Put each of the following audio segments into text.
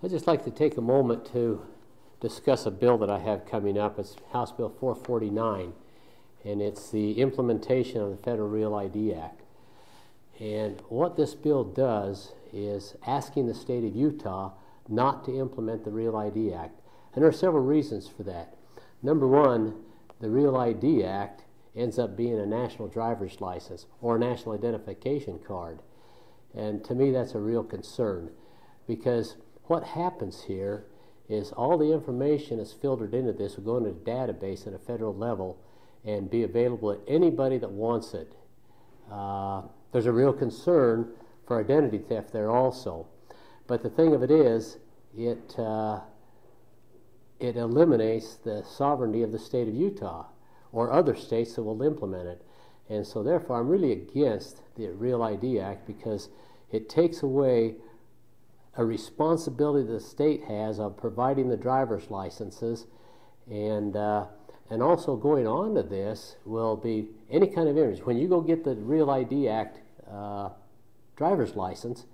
I'd just like to take a moment to discuss a bill that I have coming up. It's House Bill 449, and it's the implementation of the Federal Real ID Act. And what this bill does is asking the state of Utah not to implement the Real ID Act. And there are several reasons for that. Number one, the Real ID Act ends up being a national driver's license or a national identification card. And to me, that's a real concern, because what happens here is all the information is filtered into this will go into a database at a federal level and be available to anybody that wants it. There's a real concern for identity theft there also. But the thing of it is, it eliminates the sovereignty of the state of Utah or other states that will implement it. And so therefore I'm really against the Real ID Act, because it takes away a responsibility the state has of providing the driver's licenses, and also going on to this will be any kind of image. When you go get the Real ID Act driver's license,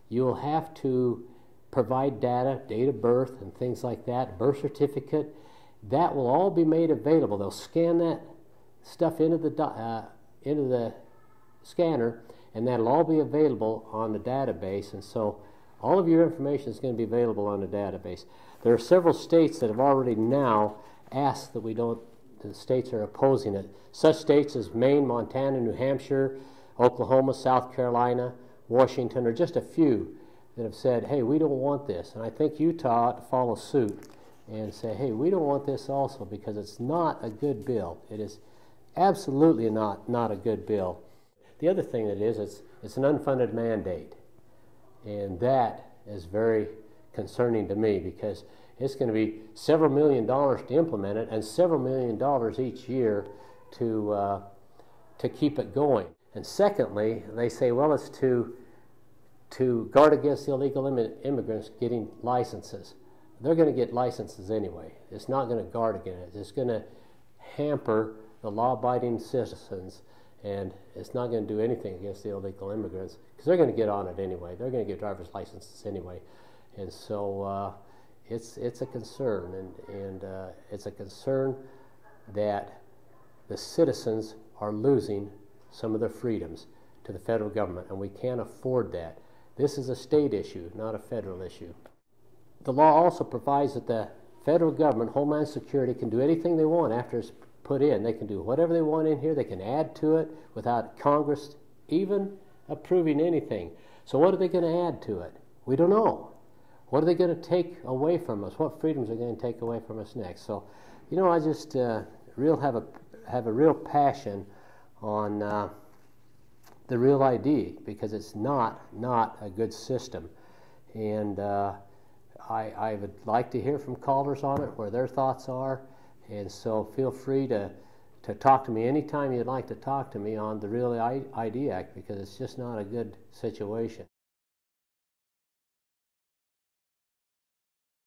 you'll have to provide data, date of birth and things like that, birth certificate. That will all be made available. They'll scan that stuff into the scanner, and that'll all be available on the database. And so all of your information is going to be available on the database. There are several states that have already now asked that we don't, the states are opposing it. Such states as Maine, Montana, New Hampshire, Oklahoma, South Carolina, Washington are just a few that have said, hey, we don't want this. And I think Utah ought to follow suit and say, hey, we don't want this also, because it's not a good bill. It is absolutely not a good bill. The other thing that it is, it's an unfunded mandate. And that is very concerning to me, because it's going to be several $1 million to implement it and several $1 million each year to keep it going. And secondly, they say, well, it's to guard against illegal immigrants getting licenses. They're going to get licenses anyway. It's not going to guard against it. It's going to hamper the law-abiding citizens, and it's not going to do anything against the illegal immigrants, because they're going to get on it anyway. They're going to get driver's licenses anyway. And so it's a concern, and it's a concern that the citizens are losing some of their freedoms to the federal government, and we can't afford that. This is a state issue, not a federal issue. The law also provides that the federal government, Homeland Security, can do anything they want after it's put in. They can do whatever they want in here. They can add to it without Congress even approving anything. So what are they going to add to it? We don't know. What are they going to take away from us? What freedoms are they going to take away from us next? So, you know, I just have a real passion on the Real ID, because it's not a good system. And I would like to hear from callers on it, where their thoughts are. And so feel free to talk to me anytime you'd like to talk to me on the Real ID Act, because it's just not a good situation.